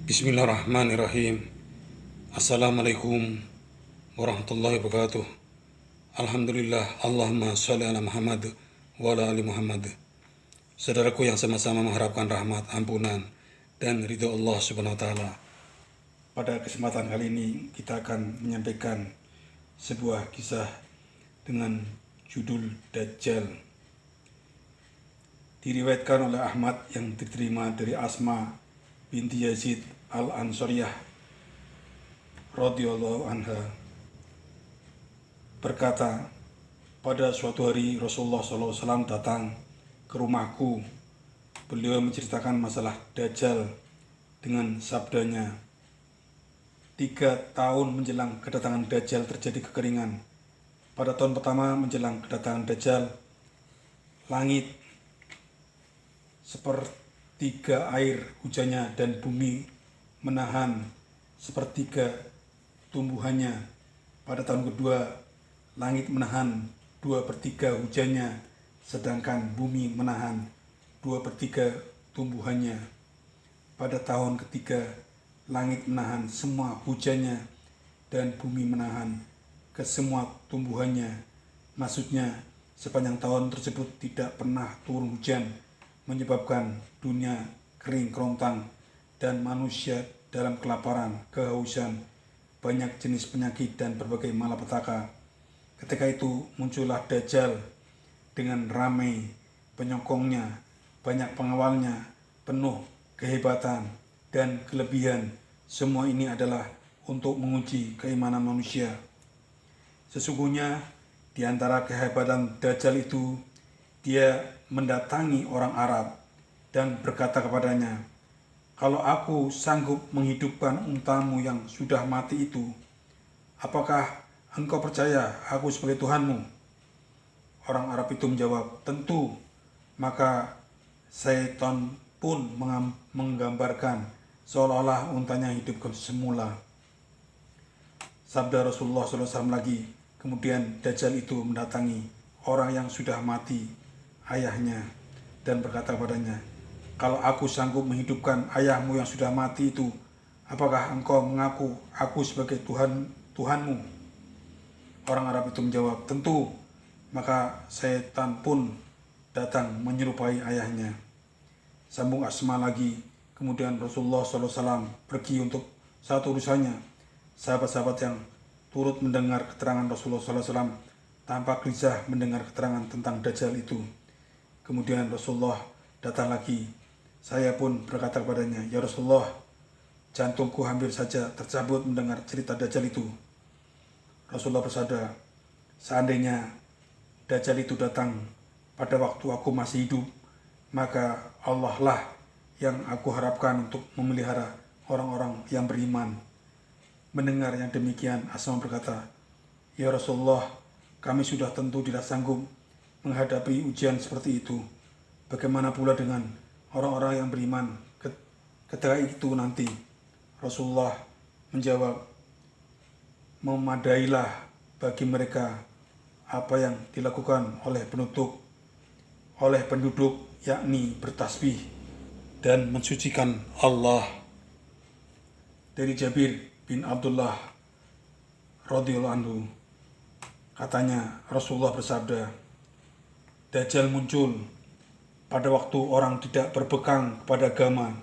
Bismillahirrahmanirrahim. Assalamualaikum warahmatullahi wabarakatuh. Alhamdulillah, Allahumma sholli ala Muhammad wa ala ali Muhammad. Saudaraku yang sama-sama mengharapkan rahmat, ampunan, dan ridho Allah subhanahu wa ta'ala. Pada kesempatan kali ini kita akan menyampaikan sebuah kisah dengan judul Dajjal. Diriwayatkan oleh Ahmad yang diterima dari Asma binti Yazid al-Ansariyah radhiyallahu anha berkata, pada suatu hari Rasulullah SAW datang ke rumahku. Beliau menceritakan masalah Dajjal dengan sabdanya, 3 tahun menjelang kedatangan Dajjal terjadi kekeringan. Pada tahun pertama menjelang kedatangan Dajjal, langit sepertiga air hujannya dan bumi menahan sepertiga tumbuhannya. Pada tahun kedua, langit menahan 2/3 hujannya, sedangkan bumi menahan 2/3 tumbuhannya. Pada tahun ketiga, langit menahan semua hujannya dan bumi menahan kesemua tumbuhannya. Maksudnya, sepanjang tahun tersebut tidak pernah turun hujan, menyebabkan dunia kering kerontang dan manusia dalam kelaparan, kehausan, banyak jenis penyakit dan berbagai malapetaka. Ketika itu muncullah Dajjal dengan ramai penyokongnya, banyak pengawalnya, penuh kehebatan dan kelebihan. Semua ini adalah untuk menguji keimanan manusia. Sesungguhnya di antara kehebatan Dajjal itu, dia mendatangi orang Arab dan berkata kepadanya, "Kalau aku sanggup menghidupkan untamu yang sudah mati itu, apakah engkau percaya aku sebagai Tuhanmu?" Orang Arab itu menjawab, "Tentu." Maka Syaitan pun menggambarkan seolah-olah untanya hidup semula. Sabda Rasulullah SAW lagi, kemudian Dajjal itu mendatangi orang yang sudah mati, ayahnya, dan berkata kepadanya, "Kalau aku sanggup menghidupkan ayahmu yang sudah mati itu, apakah engkau mengaku aku sebagai Tuhanmu?" Orang Arab itu menjawab, "Tentu." Maka Syaitan pun datang menyerupai ayahnya. Sambung Asma lagi, kemudian Rasulullah SAW pergi untuk satu urusannya. Sahabat-sahabat yang turut mendengar keterangan Rasulullah SAW tampak gelisah mendengar keterangan tentang Dajjal itu. Kemudian Rasulullah datang lagi. Saya pun berkata kepadanya, "Ya Rasulullah, jantungku hampir saja tercabut mendengar cerita Dajjal itu." Rasulullah bersabda, "Seandainya Dajjal itu datang pada waktu aku masih hidup, maka Allah lah yang aku harapkan untuk memelihara orang-orang yang beriman." Mendengar yang demikian, Asma berkata, "Ya Rasulullah, kami sudah tentu tidak sanggup menghadapi ujian seperti itu. Bagaimana pula dengan orang-orang yang beriman ketika itu nanti?" Rasulullah menjawab, "Memadailah bagi mereka apa yang dilakukan oleh penduduk, yakni bertasbih dan mensucikan Allah." Dari Jabir bin Abdullah radhiyallahu anhu, katanya Rasulullah bersabda, "Dajjal muncul pada waktu orang tidak berpegang kepada agama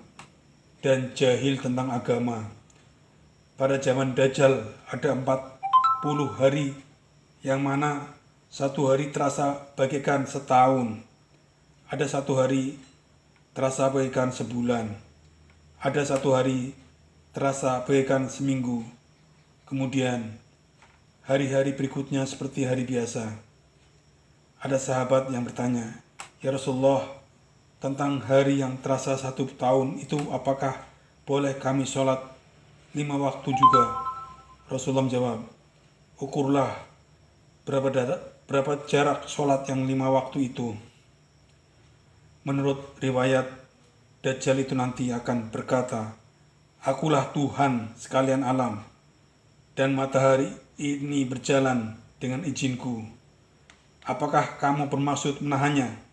dan jahil tentang agama. Pada zaman Dajjal ada 40 hari, yang mana satu hari terasa bagaikan setahun. Ada satu hari terasa bagaikan sebulan. Ada satu hari terasa bagaikan seminggu. Kemudian hari-hari berikutnya seperti hari biasa." Ada sahabat yang bertanya, "Ya Rasulullah, tentang hari yang terasa 1 tahun itu, apakah boleh kami sholat 5 waktu juga?" Rasulullah menjawab, "Ukurlah berapa jarak sholat yang 5 waktu itu." Menurut riwayat, Dajjal itu nanti akan berkata, "Akulah Tuhan sekalian alam, dan matahari ini berjalan dengan izinku. Apakah kamu bermaksud menahannya?"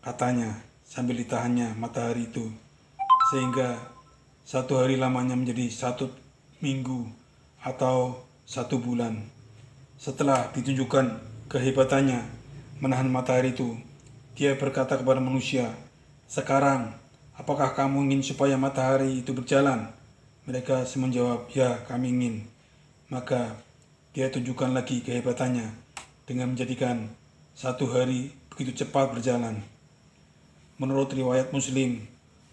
Katanya sambil ditahannya matahari itu, sehingga satu hari lamanya menjadi 1 minggu atau 1 bulan. Setelah ditunjukkan kehebatannya menahan matahari itu, dia berkata kepada manusia, "Sekarang, apakah kamu ingin supaya matahari itu berjalan?" Mereka menjawab, "Ya, kami ingin." Maka dia tunjukkan lagi kehebatannya dengan menjadikan 1 hari begitu cepat berjalan. Menurut riwayat Muslim,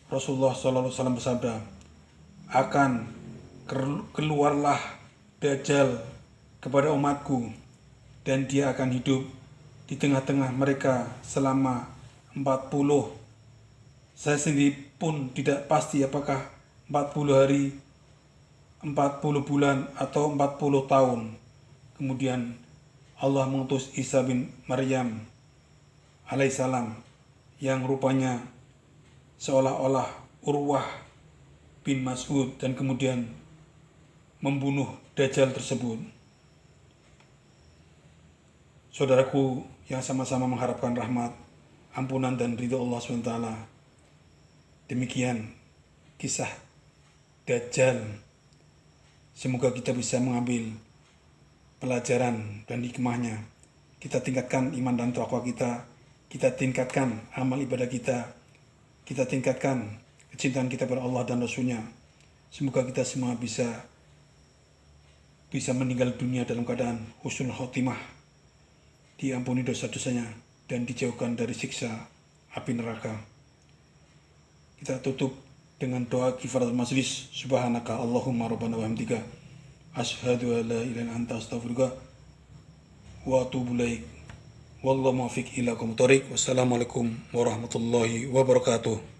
Rasulullah SAW bersabda, "Akan keluarlah Dajjal kepada umatku, dan dia akan hidup di tengah-tengah mereka selama 40. Saya sendiri pun tidak pasti apakah 40 hari, 40 bulan, atau 40 tahun. Kemudian Allah mengutus Isa bin Maryam alaihissalam yang rupanya seolah-olah Urwah bin Mas'ud dan kemudian membunuh Dajjal tersebut. Saudaraku yang sama-sama mengharapkan rahmat, ampunan dan ridho Allah SWT. Demikian kisah Dajjal. Semoga kita bisa mengambil pelajaran dan hikmahnya. Kita tingkatkan iman dan taqwa kita tingkatkan amal ibadah kita tingkatkan kecintaan kita pada Allah dan Rasul-Nya. Semoga kita semua bisa meninggal dunia dalam keadaan husnul khotimah, diampuni dosa-dosanya, dan dijauhkan dari siksa api neraka. Kita tutup dengan doa kifaratul majlis. Subhanaka Allahumma rabbana wa hamdika asyhadu an la ilaha illa anta astaghfiruka wa atubu ilaik. Wallahu muwaffiq ila aqwamit thoriq. Wassalamualaikum warahmatullahi wabarakatuh.